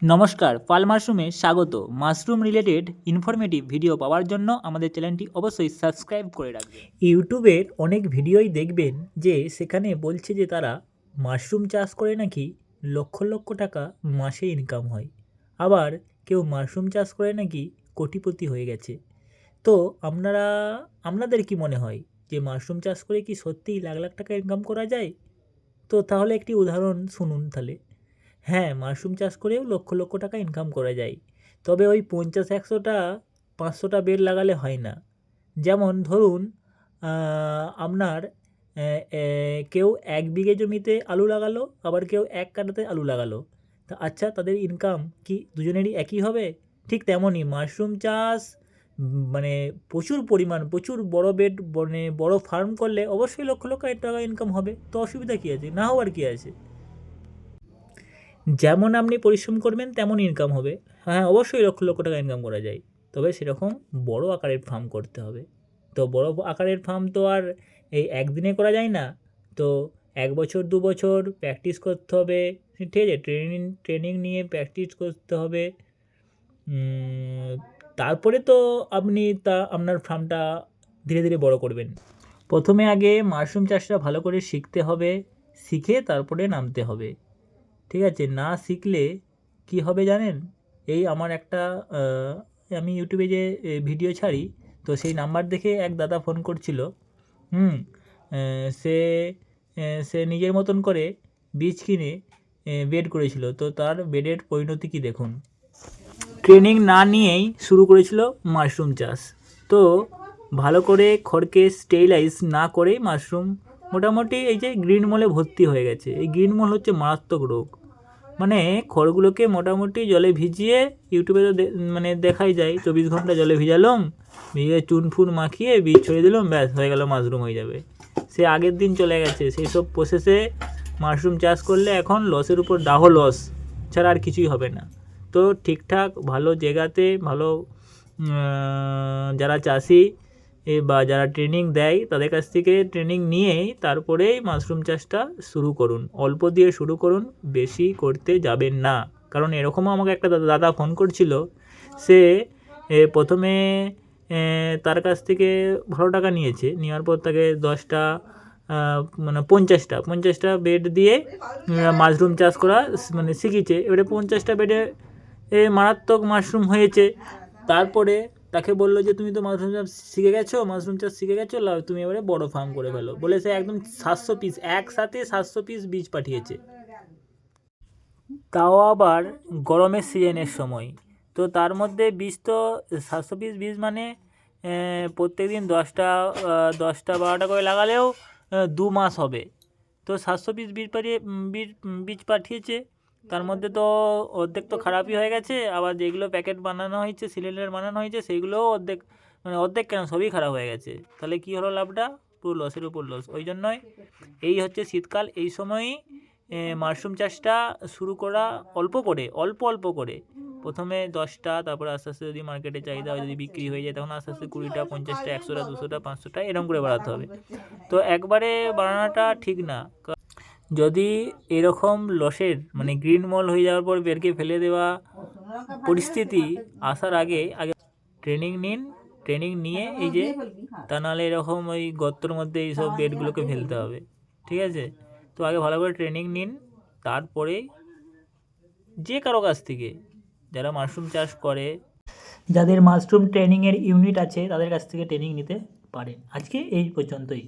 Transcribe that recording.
নমস্কার, পাল মাশরুমে স্বাগত। Mushroom related informative video পাওয়ার জন্য আমাদের চ্যানেলটি অবশ্যই সাবস্ক্রাইব করে রাখবেন। ইউটিউবের অনেক ভিডিওই দেখবেন যে সেখানে বলছে যে তারা মাশরুম চাষ করে নাকি লক্ষ লক্ষ টাকা মাসে ইনকাম হয়। আবার কেউ মাশরুম চাষ করে নাকি কোটিপতি হয়ে গেছে। তো আপনাদের কি মনে হয় যে মাশরুম চাষ করে কি সত্যিই লাখ লাখ টাকা ইনকাম করা যায়? তো তাহলে একটি উদাহরণ শুনুন তাহলে। হ্যাঁ, মাশরুম চাষ করেও লক্ষ লক্ষ টাকা ইনকাম করা যায়। তবে ওই ৫০-১০০টা ৫০০টা বেড লাগালে হয় না। যেমন ধরুন আপনার কেউ ১ বিঘে জমিতে আলু লাগালো, আবার কেউ ১ কাঠাতে আলু লাগালো। তা আচ্ছা তাদের ইনকাম কি দুজনেরই একই হবে? ঠিক তেমনই মাশরুম চাষ মানে প্রচুর পরিমাণ, প্রচুর বড় বেড মানে বড় ফার্ম করলে অবশ্যই লক্ষ লক্ষ টাকা ইনকাম হবে। তো অসুবিধা কী আছে? না হওয়ার কী আছে? যেমন আপনি পরিশ্রম করবেন তেমন ইনকাম হবে। হ্যাঁ, অবশ্যই লক্ষ লক্ষ টাকা ইনকাম করা যায়। তবে সেরকম বড় আকারের ফার্ম করতে হবে। তো বড় আকারের ফার্ম তো আর এই একদিনে করা যায় না। তো ১ বছর ২ বছর প্র্যাকটিস করতে হবে। ঠিক আছে? ট্রেনিং নিয়ে প্র্যাকটিস করতে হবে। তারপরে তো আপনি আপনার ফার্মটা ধীরে ধীরে বড় করবেন। প্রথমে আগে মাশরুম চাষটা ভালো করে শিখতে হবে। শিখে তারপরে নামতে হবে। ঠিক আছে? না শিখলে কী হবে জানেন? এই আমার একটা আমি ইউটিউবে যে ভিডিও ছাড়ি, তো সেই নাম্বার দেখে এক দাদা ফোন করছিল। হুম? সে সে নিজের মতন করে বীজ কিনে বেড করেছিল। তো তার বেডের পরিণতি কী দেখুন। ট্রেনিং না নিয়েই শুরু করেছিল মাশরুম চাষ। তো ভালো করে খড়কে স্টেরিলাইজ না করেই মাশরুম মোটামুটি এই যে গ্রিন মলে ভর্তি হয়ে গেছে। এই গ্রিন মল হচ্ছে মারাত্মক রোগ। মানে খড়গুলোকে মোটামুটি জলে ভিজিয়ে, ইউটিউবে তো মানে দেখাই যায় ২৪ ঘন্টা জলে ভিজালাম, ভিজিয়ে চুন ফুন মাখিয়ে বীজ ছড়িয়ে দিলাম, ব্যাস হয়ে গেল মাশরুম হয়ে যাবে। সে আগের দিন চলে গেছে। সেই সব প্রসেসে মাশরুম চাষ করলে এখন লসের উপর ডাহ লস ছাড়া আর কিছুই হবে না। তো ঠিকঠাক ভালো জায়গাতে ভালো যারা চাষি বা যারা ট্রেনিং দেয় তাদের কাছ থেকে ট্রেনিং নিয়েই তারপরেই মাশরুম চাষটা শুরু করুন। অল্প দিয়ে শুরু করুন, বেশি করতে যাবেন না। কারণ এরকমও আমাকে একটা দাদা ফোন করছিল। সে প্রথমে তার কাছ থেকে ভালো টাকা নিয়েছে। নেওয়ার পর তাকে 10টা মানে 50টা বেড দিয়ে মাশরুম চাষ করা মানে শিখিয়েছে। এবারে 50টা বেডে মারাত্মক মাশরুম হয়েছে। তারপরে তাকে বললো যে তুমি তো মাশরুম চাষ শিখে গেছো, তুমি এবারে বড় ফার্ম করে ফেলো বলে সে একদম 700 পিস একসাথে 700 পিস বীজ পাঠিয়েছে, তাও আবার গরমের সিজনের সময়। তো তার মধ্যে বীজ তো 700 পিস বীজ মানে প্রত্যেক দিন 10টা 12টা করে লাগালেও 2 মাস হবে। তো 700 পিস বীজ পাঠিয়েছে। তার মধ্যে তো অর্ধেক তো খারাপই হয়ে গেছে, আবার যেগুলো প্যাকেট বানানো হয়েছে, সিলিন্ডার বানানো হয়েছে, সেইগুলোও অর্ধেক কেন সবই খারাপ হয়ে গেছে। তাহলে কী হলো লাভটা? পুরো লসের উপর লস। ওই জন্যই এই হচ্ছে শীতকাল, এই সময়ই মাশরুম চাষটা শুরু করা অল্প করে। প্রথমে 10টা, তারপরে আস্তে আস্তে যদি মার্কেটে চাহিদা হয়, যদি বিক্রি হয়ে যায়, তখন আস্তে আস্তে 20টা 50টা 100টা 200টা 500টা এরকম করে বাড়াতে হবে। তো একবারে বাড়ানোটা ঠিক না। যদি এরকম লসের মানে গ্রিন মল হয়ে যাওয়ার পর বেরকে ফেলে দেওয়া পরিস্থিতি আসার আগে ট্রেনিং নিন। ট্রেনিং নিয়ে এই যে, তা নাহলে এরকম ওই গর্তর মধ্যে এইসব বেডগুলোকে ফেলতে হবে। ঠিক আছে? তো আগে ভালো করে ট্রেনিং নিন, তারপরে যে কারো কাছ থেকে যারা মাশরুম চাষ করে, যাদের মাশরুম ট্রেনিংয়ের ইউনিট আছে, তাদের কাছ থেকে ট্রেনিং নিতে পারেন। আজকে এই পর্যন্তই।